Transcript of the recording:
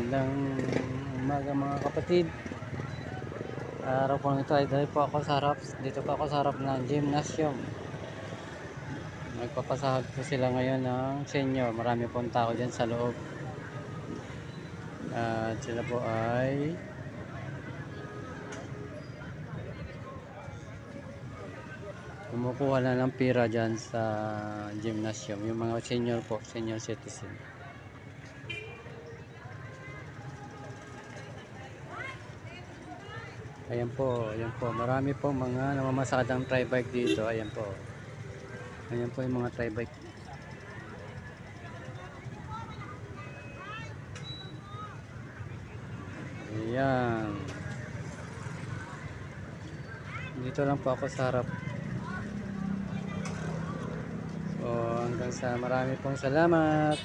Magandang umaga mga kapatid. Araw po nito ay dahil po ako sa harap. Dito po ako sa harap ng gymnasium. Nagpapasahag po sila ngayon ng senior. Marami pong tao dyan sa loob. At sila po ay kumukuha na ng pira dyan sa gymnasium. Yung mga senior po, senior citizen. Ayan po, ayan po. Marami po mga namamasadang tri-bike dito. Ayan po. Ayan po yung mga tri-bike. Ayan. Dito lang po ako sa harap. So hanggang sa marami pong salamat.